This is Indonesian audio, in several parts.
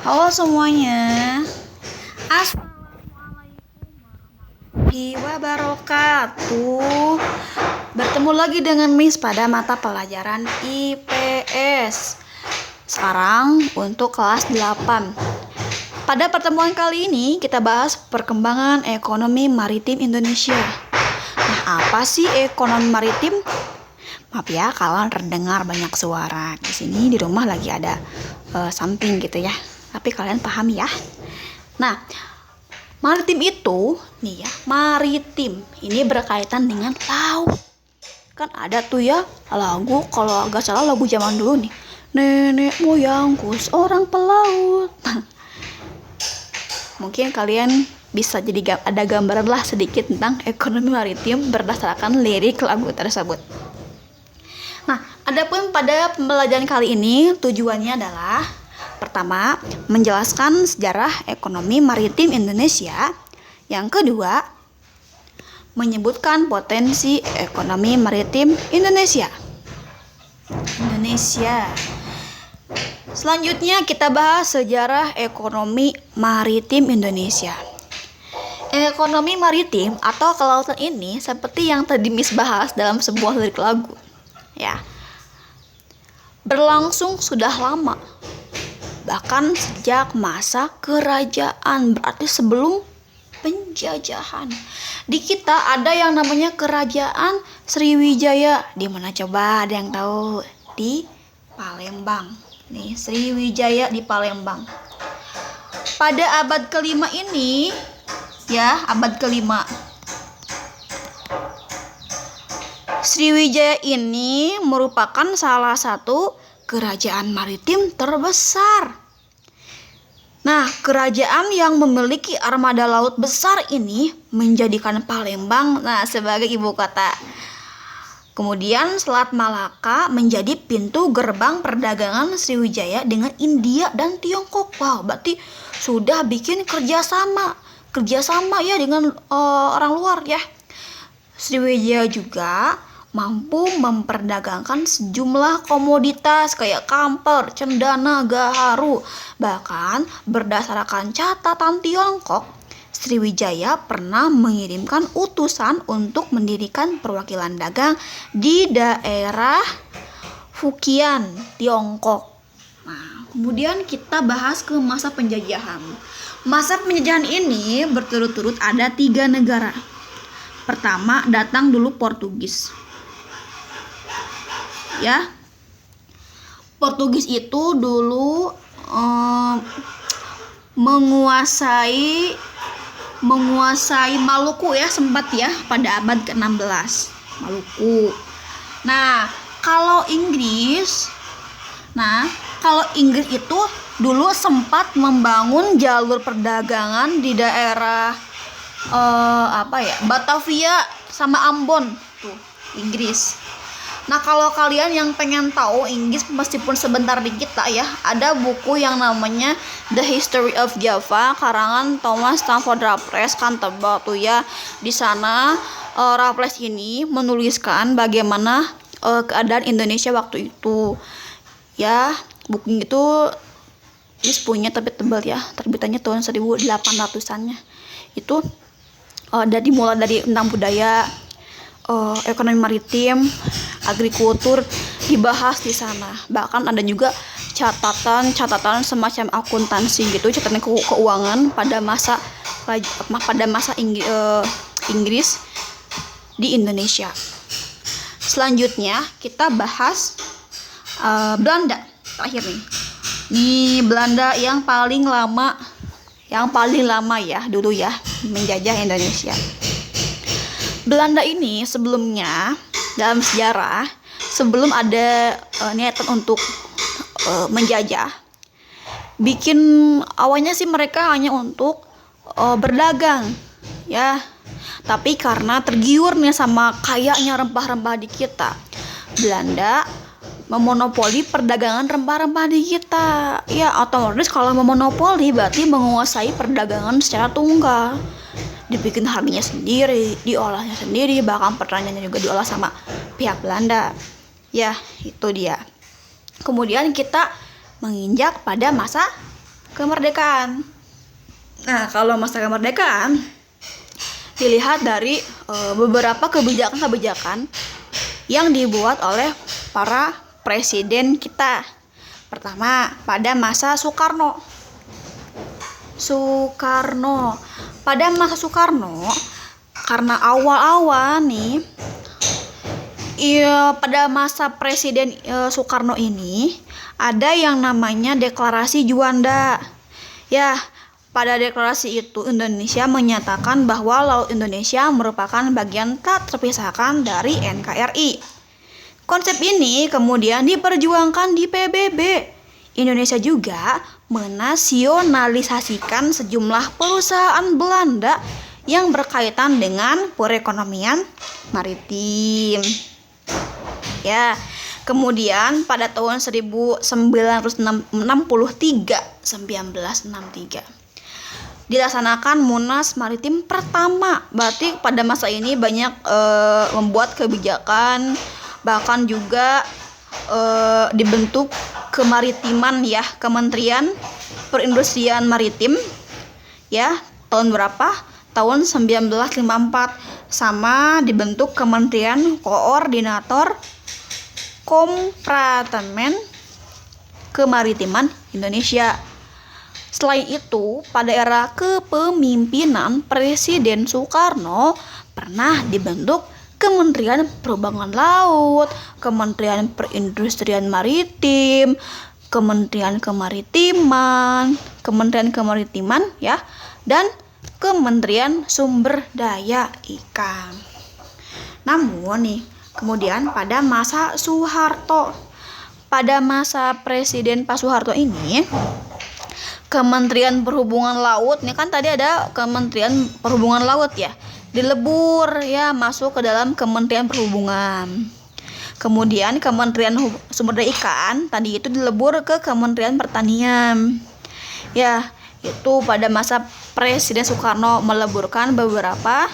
Halo semuanya. Assalamualaikum warahmatullahi wabarakatuh. Bertemu lagi dengan Miss pada mata pelajaran IPS. Sekarang untuk kelas 8. Pada pertemuan kali ini kita bahas perkembangan ekonomi maritim Indonesia. Nah, apa sih ekonomi maritim? Maaf ya kalau terdengar banyak suara. Di sini di rumah lagi ada something gitu ya. Tapi kalian paham ya. Nah, maritim itu nih ya, maritim ini berkaitan dengan laut. Kan ada tuh ya lagu, kalau agak salah lagu zaman dulu nih. Nenek moyangku seorang pelaut. Mungkin kalian bisa jadi ada gambaran lah sedikit tentang ekonomi maritim berdasarkan lirik lagu tersebut. Nah, adapun pada pembelajaran kali ini tujuannya adalah pertama, menjelaskan sejarah ekonomi maritim Indonesia. Yang kedua, menyebutkan potensi ekonomi maritim Indonesia. Selanjutnya kita bahas sejarah ekonomi maritim Indonesia. Ekonomi maritim atau kelautan ini seperti yang tadi Miss bahas dalam sebuah lirik lagu. Ya, berlangsung sudah lama, bahkan sejak masa kerajaan, berarti sebelum penjajahan. Di kita ada yang namanya kerajaan Sriwijaya. Di mana coba, ada yang tahu? Di Palembang. Nih, Sriwijaya di Palembang. Pada abad kelima ini, ya, abad kelima, Sriwijaya ini merupakan salah satu kerajaan maritim terbesar. Nah, kerajaan yang memiliki armada laut besar ini menjadikan Palembang sebagai ibu kota. Kemudian Selat Malaka menjadi pintu gerbang perdagangan Sriwijaya dengan India dan Tiongkok. Wow, berarti sudah bikin kerjasama ya dengan orang luar ya. Sriwijaya juga mampu memperdagangkan sejumlah komoditas kayak kamper, cendana, gaharu. Bahkan berdasarkan catatan Tiongkok, Sriwijaya pernah mengirimkan utusan untuk mendirikan perwakilan dagang di daerah Fujian, Tiongkok. Nah, kemudian kita bahas ke masa penjajahan. Masa penjajahan ini berturut-turut ada 3 negara. Pertama, datang dulu Portugis. Ya, Portugis itu dulu menguasai Maluku ya, sempat ya pada abad ke-16 Maluku. Nah, kalau Inggris itu dulu sempat membangun jalur perdagangan di daerah Batavia sama Ambon tuh, Inggris. Nah, kalau kalian yang pengen tahu Inggris meskipun sebentar dikit ya, ada buku yang namanya The History of Java karangan Thomas Stamford Raffles, kan tebal tuh ya. Di sana Raffles ini menuliskan bagaimana keadaan Indonesia waktu itu. Ya, buku itu Miss punya tapi tebal ya. Terbitannya tahun 1800-annya. Itu mulai dari tentang budaya, ekonomi maritim, agrikultur dibahas di sana. Bahkan ada juga catatan semacam akuntansi gitu, catatan keuangan pada masa Inggris di Indonesia. Selanjutnya kita bahas Belanda terakhir nih. Nih, Belanda yang paling lama ya dulu ya menjajah Indonesia. Belanda ini sebelumnya dalam sejarah, sebelum ada niatan untuk menjajah, awalnya sih mereka hanya untuk berdagang ya. Tapi karena tergiur nih sama kayaknya rempah-rempah di kita, Belanda memonopoli perdagangan rempah-rempah di kita. Ya, otomatis kalau memonopoli berarti menguasai perdagangan secara tunggal. Dibikin harganya sendiri, diolahnya sendiri, bahkan pertaniannya juga diolah sama pihak Belanda. Ya, itu dia. Kemudian kita menginjak pada masa kemerdekaan. Nah, kalau masa kemerdekaan dilihat dari beberapa kebijakan-kebijakan yang dibuat oleh para presiden kita. Pertama, pada masa Soekarno. Pada masa Soekarno, karena awal-awal nih, pada masa Presiden Soekarno ini ada yang namanya Deklarasi Juanda. Ya, pada deklarasi itu Indonesia menyatakan bahwa Laut Indonesia merupakan bagian tak terpisahkan dari NKRI. Konsep ini kemudian diperjuangkan di PBB. Indonesia juga menasionalisasikan sejumlah perusahaan Belanda yang berkaitan dengan perekonomian maritim. Ya, kemudian pada tahun 1963 dilaksanakan Munas Maritim pertama. Berarti pada masa ini banyak membuat kebijakan, bahkan juga dibentuk kemaritiman ya, Kementerian Perindustrian Maritim ya, tahun berapa? Tahun 1954, sama dibentuk Kementerian Koordinator Kompartemen Kemaritiman Indonesia. Selain itu, pada era kepemimpinan Presiden Soekarno pernah dibentuk Kementerian Perhubungan Laut, Kementerian Perindustrian Maritim, Kementerian Kemaritiman ya, dan Kementerian Sumber Daya Ikan. Namun nih, kemudian pada masa Presiden Pak Soeharto ini, Kementerian Perhubungan Laut, ini kan tadi ada Kementerian Perhubungan Laut ya, dilebur ya masuk ke dalam Kementerian Perhubungan. Kemudian Kementerian Sumber Daya Ikan tadi itu dilebur ke Kementerian Pertanian. Ya, itu pada masa Presiden Soekarno meleburkan beberapa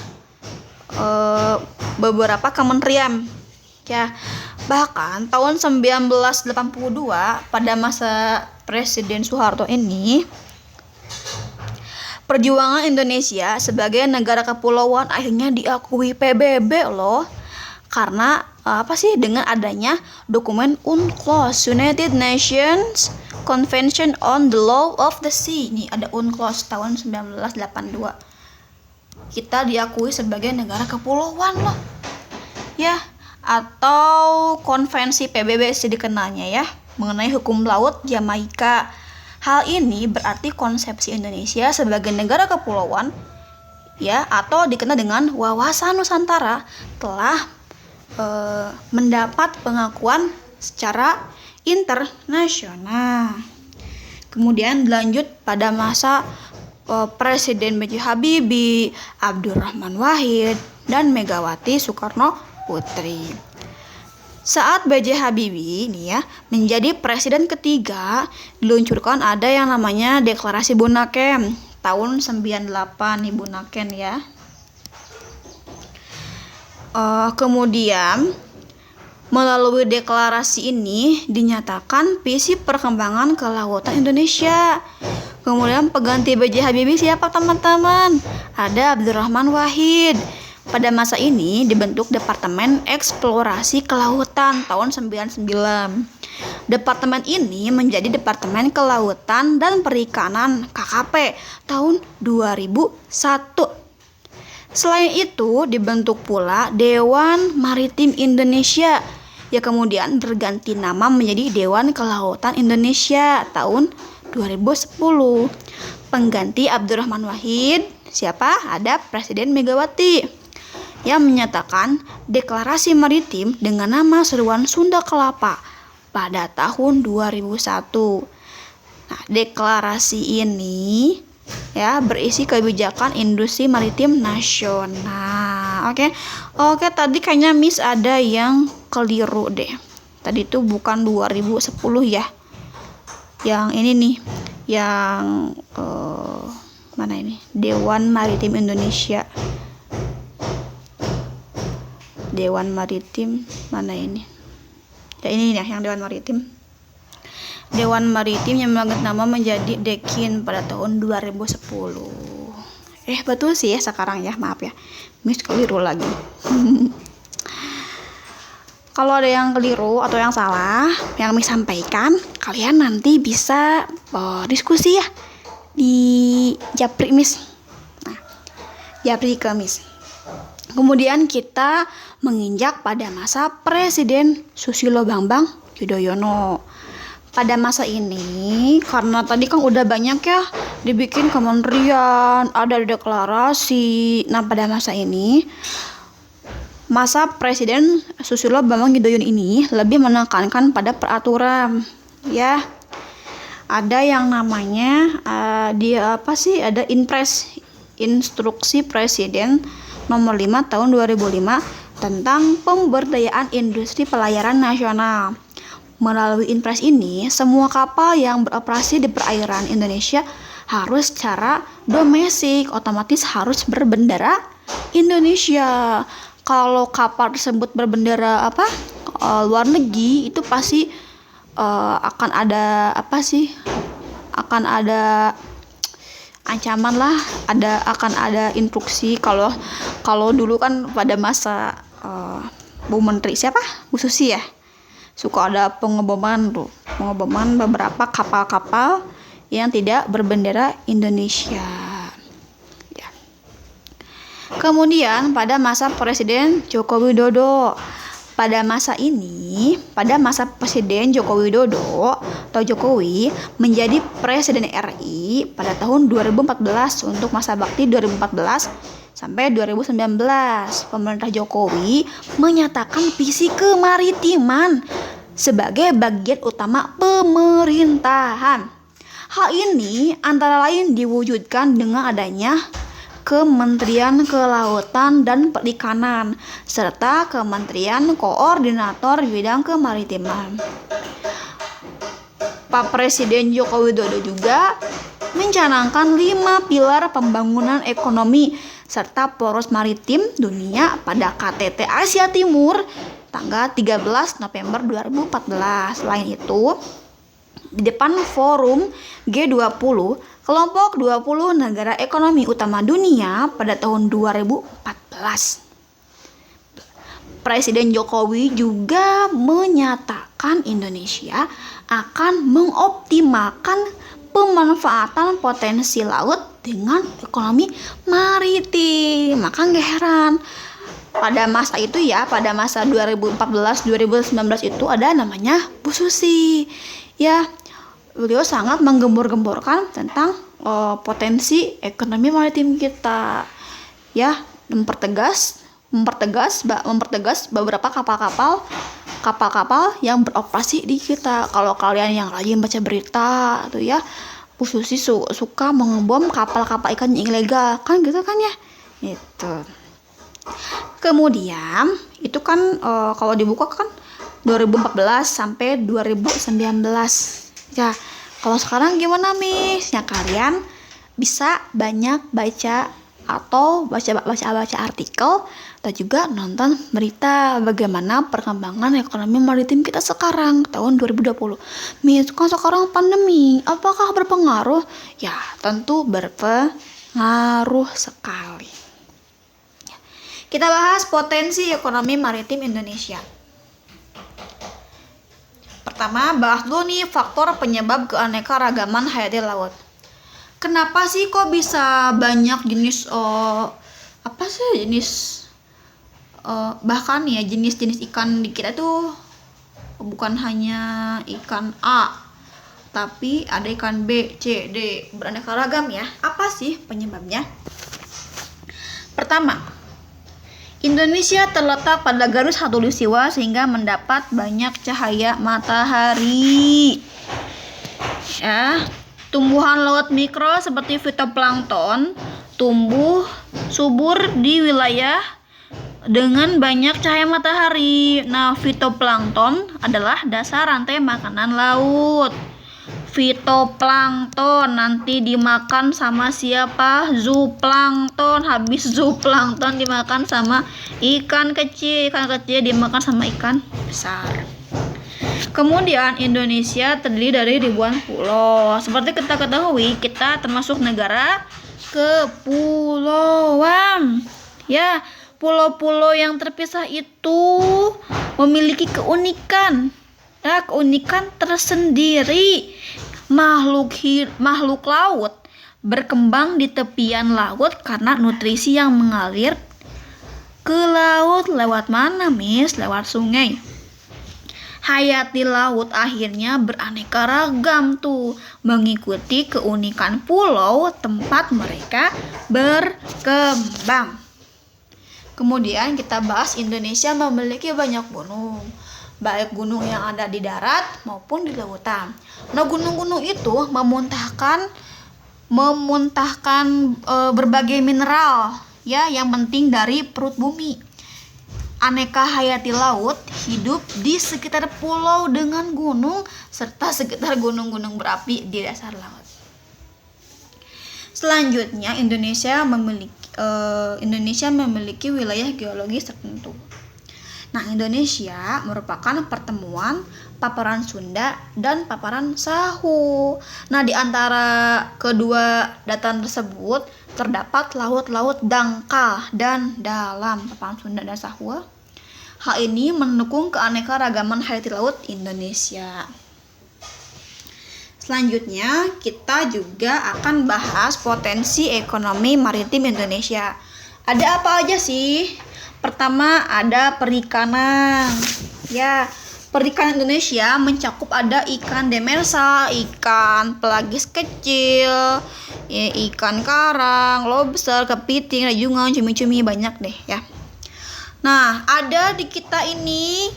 kementerian. Ya, bahkan tahun 1982 pada masa Presiden Soeharto ini, perjuangan Indonesia sebagai negara kepulauan akhirnya diakui PBB loh. Karena dengan adanya dokumen UNCLOS, United Nations Convention on the Law of the Sea. Ini ada UNCLOS tahun 1982. Kita diakui sebagai negara kepulauan loh. Ya, atau konvensi PBB dikenalnya ya, mengenai hukum laut Jamaika. Hal ini berarti konsepsi Indonesia sebagai negara kepulauan ya, atau dikenal dengan wawasan Nusantara, telah mendapat pengakuan secara internasional. Kemudian dilanjut pada masa Presiden B.J. Habibie, Abdurrahman Wahid, dan Megawati Soekarno Putri. Saat B.J. Habibie ini ya menjadi presiden ketiga, diluncurkan ada yang namanya Deklarasi Bunaken tahun 98 nih, Bunaken ya. Kemudian melalui deklarasi ini dinyatakan visi perkembangan kelautan Indonesia. Kemudian pengganti B.J. Habibie siapa teman-teman? Ada Abdurrahman Wahid. Pada masa ini dibentuk Departemen Eksplorasi Kelautan tahun 99. Departemen ini menjadi Departemen Kelautan dan Perikanan KKP tahun 2001. Selain itu dibentuk pula Dewan Maritim Indonesia, ya kemudian berganti nama menjadi Dewan Kelautan Indonesia tahun 2010. Pengganti Abdurrahman Wahid siapa? Ada Presiden Megawati yang menyatakan deklarasi maritim dengan nama Seruan Sunda Kelapa pada tahun 2001. Nah, deklarasi ini ya berisi kebijakan industri maritim nasional. Oke, tadi kayaknya Miss ada yang keliru deh. Tadi itu bukan 2010 ya. Yang ini nih, yang mana ini? Dewan Maritim Indonesia. Dewan Maritim mana ini? Ya ini ya, yang Dewan Maritim. Dewan Maritim yang mengganti nama menjadi DEKIN pada tahun 2010. Betul sih ya sekarang ya, maaf ya. Miss keliru lagi. Kalau ada yang keliru atau yang salah yang Miss sampaikan, kalian nanti bisa diskusi ya di Japri Miss. Nah, Japri ke Miss. Kemudian kita menginjak pada masa Presiden Susilo Bambang Yudhoyono. Pada masa ini, karena tadi kan udah banyak ya dibikin kementerian, ada deklarasi. Nah, pada masa ini, masa Presiden Susilo Bambang Yudhoyono ini lebih menekankan pada peraturan, ya. Ada yang namanya ada Inpres, Instruksi Presiden nomor 5 tahun 2005 tentang pemberdayaan industri pelayaran nasional. Melalui Inpres ini, semua kapal yang beroperasi di perairan Indonesia harus secara domestik, otomatis harus berbendera Indonesia. Kalau kapal tersebut berbendera luar negeri, itu pasti akan ada ancaman lah, akan ada instruksi. Kalau dulu kan pada masa Bu Menteri Bu Susi ya, suka ada pengeboman beberapa kapal-kapal yang tidak berbendera Indonesia. Ya. Kemudian pada masa Presiden Joko Widodo, pada masa Presiden Joko Widodo atau Jokowi menjadi Presiden RI pada tahun 2014 untuk masa bakti 2014 sampai 2019. Pemerintah Jokowi menyatakan visi kemaritiman sebagai bagian utama pemerintahan. Hal ini antara lain diwujudkan dengan adanya Kementerian Kelautan dan Perikanan serta Kementerian Koordinator Bidang Kemaritiman. Pak Presiden Joko Widodo juga mencanangkan 5 pilar pembangunan ekonomi serta poros maritim dunia pada KTT Asia Timur tanggal 13 November 2014. Selain itu, di depan forum G20, kelompok 20 negara ekonomi utama dunia pada tahun 2014. Presiden Jokowi juga menyatakan Indonesia akan mengoptimalkan pemanfaatan potensi laut dengan ekonomi maritim. Maka nggak heran pada masa itu ya, pada masa 2014-2019 itu ada namanya Bu Susi. Ya, beliau sangat menggembor-gemborkan tentang potensi ekonomi maritim kita. Ya, mempertegas beberapa kapal-kapal yang beroperasi di kita. Kalau kalian yang rajin baca berita tuh ya, Bu Susi suka mengebom kapal-kapal ikan yang ilegal, kan gitu kan ya. Itu. Kemudian itu kan kalau dibuka kan 2014 sampai 2019. Ya, kalau sekarang gimana Miss? Ya kalian bisa banyak baca atau baca artikel atau juga nonton berita bagaimana perkembangan ekonomi maritim kita sekarang tahun 2020. Miss, kan sekarang pandemi, apakah berpengaruh? Ya, tentu berpengaruh sekali. Kita bahas potensi ekonomi maritim Indonesia. Pertama, bahas dulu nih faktor penyebab keanekaragaman hayati laut. Kenapa sih kok bisa banyak jenis bahkan ya jenis-jenis ikan di kita tuh bukan hanya ikan A, tapi ada ikan B, C, D, beraneka ragam ya. Apa sih penyebabnya? Pertama, Indonesia terletak pada garis khatulistiwa sehingga mendapat banyak cahaya matahari. Ya, tumbuhan laut mikro seperti fitoplankton tumbuh subur di wilayah dengan banyak cahaya matahari. Nah, fitoplankton adalah dasar rantai makanan laut. Fitoplankton nanti dimakan sama siapa? Zooplankton. Habis zooplankton dimakan sama ikan kecil. Ikan kecil dimakan sama ikan besar. Kemudian Indonesia terdiri dari ribuan pulau. Seperti kita ketahui, kita termasuk negara kepulauan. Ya, pulau-pulau yang terpisah itu memiliki keunikan tersendiri. Makhluk laut berkembang di tepian laut karena nutrisi yang mengalir ke laut lewat mana, Miss? Lewat sungai. Hayati laut akhirnya beraneka ragam tuh, mengikuti keunikan pulau tempat mereka berkembang. Kemudian kita bahas Indonesia memiliki banyak gunung, baik gunung yang ada di darat maupun di lautan. Nah, gunung-gunung itu memuntahkan berbagai mineral ya yang penting dari perut bumi. Aneka hayati laut hidup di sekitar pulau dengan gunung serta sekitar gunung-gunung berapi di dasar laut. Selanjutnya, Indonesia memiliki wilayah geologis tertentu. Nah, Indonesia merupakan pertemuan paparan Sunda dan paparan Sahu. Nah, di antara kedua dataran tersebut terdapat laut-laut dangkal dan dalam paparan Sunda dan Sahu. Hal ini mendukung keanekaragaman hayati laut Indonesia. Selanjutnya, kita juga akan bahas potensi ekonomi maritim Indonesia. Ada apa aja sih? Pertama, ada perikanan. Ya, perikanan Indonesia mencakup ada ikan demersal, ikan pelagis kecil, ya, ikan karang, lobster, kepiting, rajungan, cumi-cumi, banyak deh ya. Nah, ada di kita ini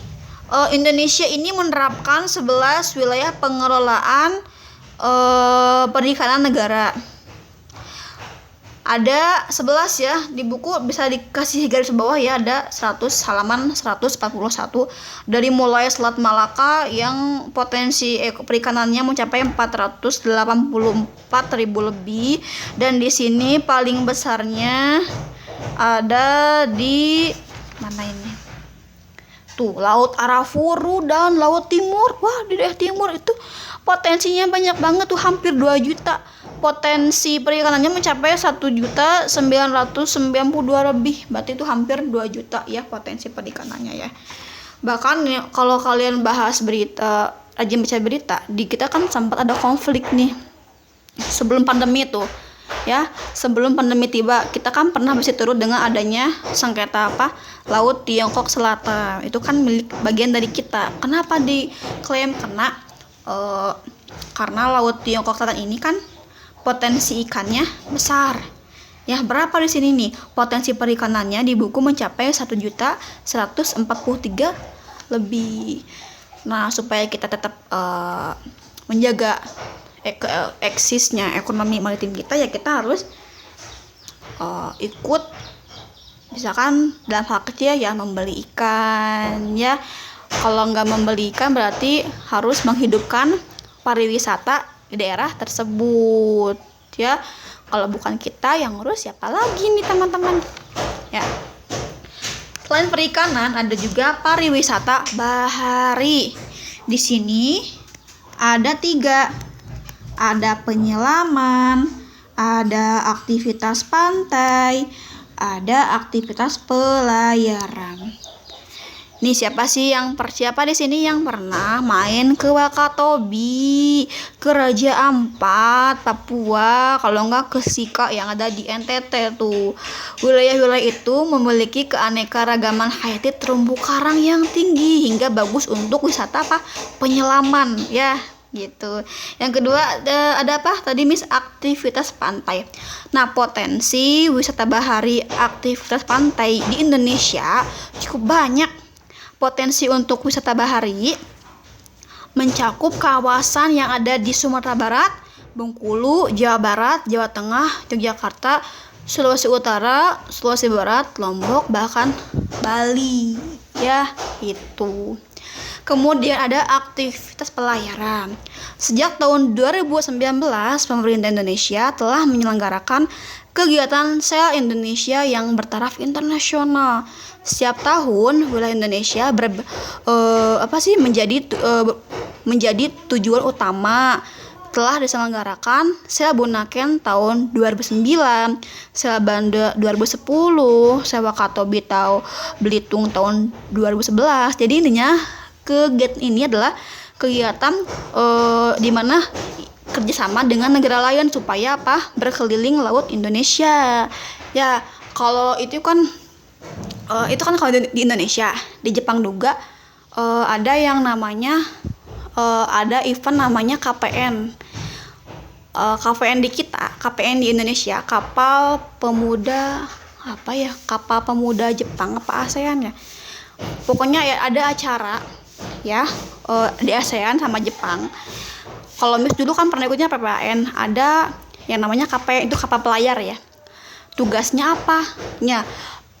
Indonesia ini menerapkan 11 wilayah pengelolaan perikanan negara. Ada 11 ya, di buku bisa dikasih garis bawah ya, ada 100 halaman 141 dari mulai Selat Malaka yang potensi perikanannya mencapai 484.000 lebih, dan di sini paling besarnya ada di mana ini? Tuh, Laut Arafuru dan Laut Timur. Wah, di daerah timur itu potensinya banyak banget tuh, hampir 2 juta. Potensi perikanannya mencapai 1.992 lebih. Berarti itu hampir 2 juta ya potensi perikanannya ya. Bahkan ya, kalau kalian bahas berita, rajin baca berita, di kita kan sempat ada konflik nih sebelum pandemi tuh. Ya, sebelum pandemi tiba, kita kan pernah berseteru dengan adanya sengketa Laut Tiongkok Selatan. Itu kan milik bagian dari kita. Kenapa diklaim kena? Karena Laut Tiongkok Selatan ini kan potensi ikannya besar. Ya, berapa di sini nih? Potensi perikanannya di buku mencapai 1.143 lebih. Nah, supaya kita tetap menjaga eksisnya ekonomi maritim kita, ya kita harus ikut, misalkan dalam hal kecil ya membeli ikan ya. Kalau nggak membeli ikan berarti harus menghidupkan pariwisata di daerah tersebut ya. Kalau bukan kita yang ngurus, siapa lagi nih teman-teman ya. Selain perikanan, ada juga pariwisata bahari. Di sini ada 3. Ada penyelaman, ada aktivitas pantai, ada aktivitas pelayaran. Nih, siapa di sini yang pernah main ke Wakatobi, ke Raja Ampat, Papua, kalau enggak ke Sika yang ada di NTT tuh. Wilayah-wilayah itu memiliki keanekaragaman hayati terumbu karang yang tinggi hingga bagus untuk wisata penyelaman ya. Gitu. Yang kedua ada apa? Tadi Miss, aktivitas pantai. Nah, potensi wisata bahari aktivitas pantai di Indonesia cukup banyak. Potensi untuk wisata bahari mencakup kawasan yang ada di Sumatera Barat, Bengkulu, Jawa Barat, Jawa Tengah, Yogyakarta, Sulawesi Utara, Sulawesi Barat, Lombok, bahkan Bali. Ya, itu. Kemudian ada aktivitas pelayaran. Sejak tahun 2019, pemerintah Indonesia telah menyelenggarakan kegiatan Sail Indonesia yang bertaraf internasional. Setiap tahun wilayah Indonesia menjadi tujuan utama telah diselenggarakan Sela Bunaken tahun 2009, Sela Banda 2010, Sewa Katobi tahun Belitung tahun 2011. Jadi intinya kegiatan ini adalah kegiatan di mana kerjasama dengan negara lain supaya berkeliling laut Indonesia. Ya, kalau itu kan kalau di Indonesia. Di Jepang juga ada yang namanya ada event namanya KPN. KPN di kita, KPN di Indonesia, Kapal Pemuda Jepang apa ASEAN ya. Pokoknya ya ada acara ya di ASEAN sama Jepang. Kalau Miss dulu kan pernah ikutnya PPAN, ada yang namanya KPN, itu kapal pelayar ya. Tugasnya apa? Ya,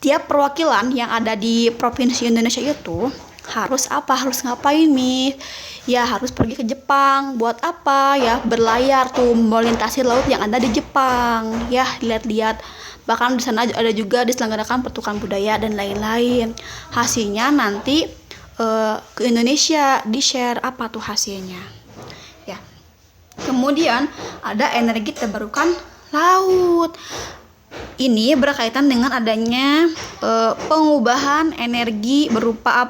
tiap perwakilan yang ada di provinsi Indonesia itu harus ngapain nih? Ya harus pergi ke Jepang. Buat apa? Ya berlayar tuh melintasi laut yang ada di Jepang. Ya lihat-lihat. Bahkan di sana ada juga diselenggarakan pertukaran budaya dan lain-lain. Hasilnya nanti ke Indonesia di-share apa tuh hasilnya. Ya. Kemudian ada energi terbarukan laut. Ini berkaitan dengan adanya pengubahan energi berupa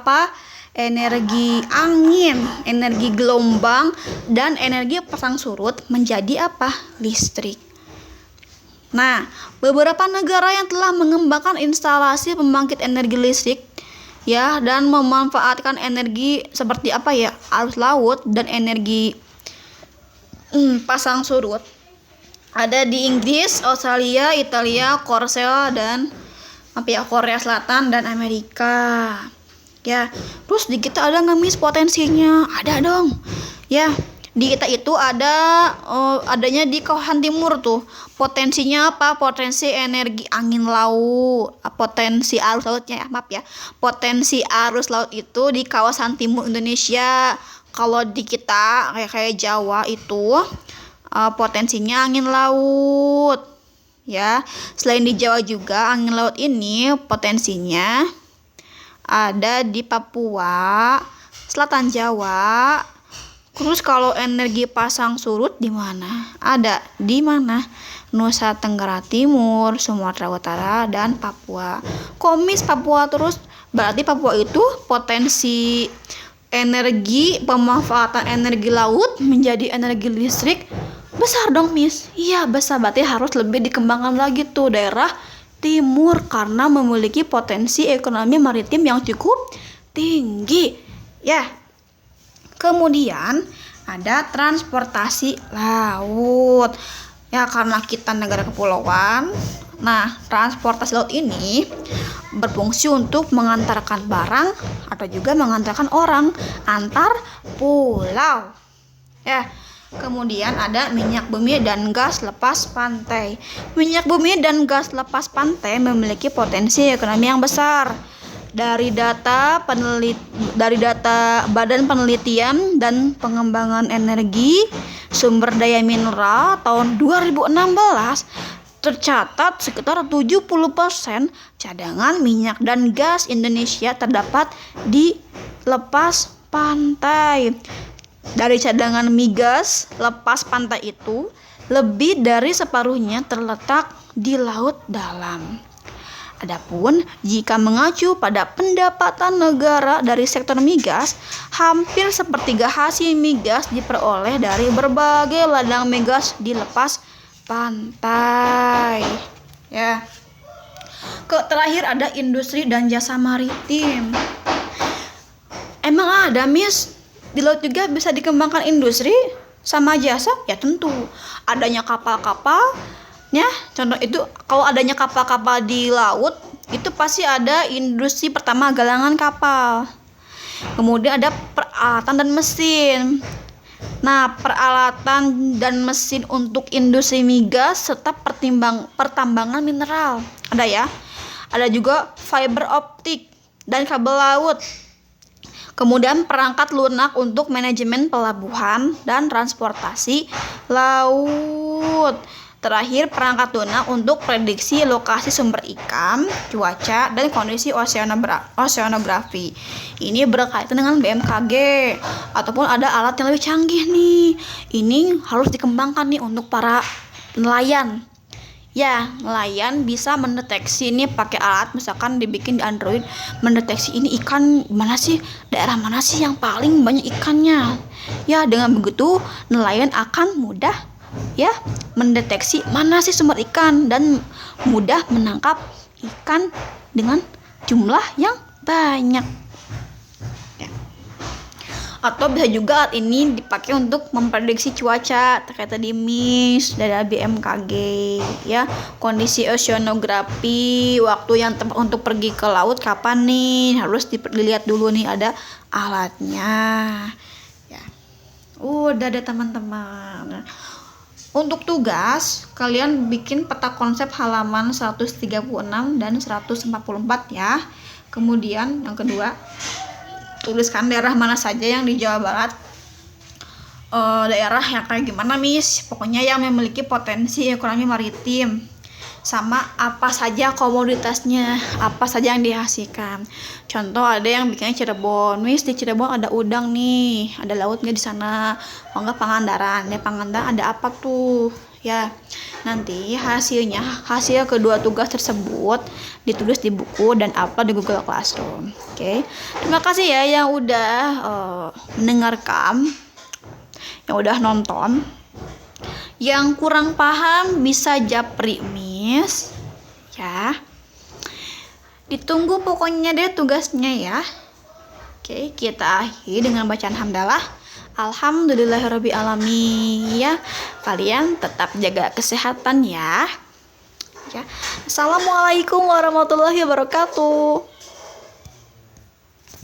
energi angin, energi gelombang, dan energi pasang surut menjadi listrik. Nah, beberapa negara yang telah mengembangkan instalasi pembangkit energi listrik ya dan memanfaatkan energi seperti arus laut dan energi pasang surut ada di Inggris, Australia, Italia, Korsel, dan Korea Selatan dan Amerika. Ya, terus di kita ada nggak Miss potensinya? Ada dong. Ya, di kita itu adanya di kawasan timur tuh. Potensinya Potensi energi angin laut, potensi arus lautnya Potensi arus laut itu di kawasan timur Indonesia. Kalau di kita kayak Jawa itu potensinya angin laut. Ya, selain di Jawa juga angin laut ini potensinya ada di Papua, Selatan Jawa. Terus kalau energi pasang surut di mana? Ada di mana? Nusa Tenggara Timur, Sumatera Utara, dan Papua. Komis Papua terus berarti Papua itu potensi energi pemanfaatan energi laut menjadi energi listrik besar dong Miss. Iya besar, berarti harus lebih dikembangkan lagi tuh daerah timur karena memiliki potensi ekonomi maritim yang cukup tinggi ya. Kemudian ada transportasi laut ya, karena kita negara kepulauan. Nah, transportasi laut ini berfungsi untuk mengantarkan barang atau juga mengantarkan orang antar pulau ya. Kemudian ada minyak bumi dan gas lepas pantai. Minyak bumi dan gas lepas pantai memiliki potensi ekonomi yang besar. Dari data Badan Penelitian dan Pengembangan Energi Sumber Daya Mineral tahun 2016 tercatat sekitar 70% cadangan minyak dan gas Indonesia terdapat di lepas pantai. Dari cadangan migas lepas pantai itu, lebih dari separuhnya terletak di laut dalam. Adapun jika mengacu pada pendapatan negara dari sektor migas, hampir sepertiga hasil migas diperoleh dari berbagai ladang migas di lepas pantai. Ya. Terakhir ada industri dan jasa maritim. Emang ada Miss? Di laut juga bisa dikembangkan industri sama jasa? Ya tentu. Adanya kapal-kapal, ya contoh itu kalau adanya kapal-kapal di laut, itu pasti ada industri pertama galangan kapal. Kemudian ada peralatan dan mesin. Nah, peralatan dan mesin untuk industri migas serta pertambangan mineral. Ada ya. Ada juga fiber optik dan kabel laut. Kemudian perangkat lunak untuk manajemen pelabuhan dan transportasi laut. Terakhir, perangkat lunak untuk prediksi lokasi sumber ikan, cuaca, dan kondisi oceanografi. Ini berkaitan dengan BMKG ataupun ada alat yang lebih canggih nih. Ini harus dikembangkan nih untuk para nelayan. Ya, nelayan bisa mendeteksi ini pakai alat, misalkan dibikin di Android, mendeteksi ini ikan mana sih, daerah mana sih yang paling banyak ikannya. Ya, dengan begitu nelayan akan mudah ya mendeteksi mana sih sumber ikan dan mudah menangkap ikan dengan jumlah yang banyak. Ya. Atau bisa juga alat ini dipakai untuk memprediksi cuaca terkait tadi MIS dari BMKG ya, kondisi oceanografi, waktu yang tepat untuk pergi ke laut kapan nih, harus dilihat dulu nih ada alatnya. Ya. Udah deh teman-teman. Untuk tugas, kalian bikin peta konsep halaman 136 dan 144 ya. Kemudian yang kedua, tuliskan daerah mana saja yang di Jawa Barat. Daerah yang kayak gimana, Miss? Pokoknya yang memiliki potensi ekonomi maritim. Sama apa saja komoditasnya, apa saja yang dihasilkan. Contoh ada yang bikinnya Cirebon, Miss di Cirebon ada udang nih, ada laut nggak di sana? Oh enggak, Pangandaran, di Pangandaran ada apa tuh? Ya, nanti hasil kedua tugas tersebut ditulis di buku dan upload di Google Classroom. Oke, terima kasih ya yang udah mendengarkan, yang udah nonton. Yang kurang paham bisa japri Miss ya. Ditunggu pokoknya deh tugasnya ya. Oke, kita akhiri dengan bacaan hamdalah. Alhamdulillahirobbilalamin ya. Kalian tetap jaga kesehatan ya. Assalamualaikum warahmatullahi wabarakatuh.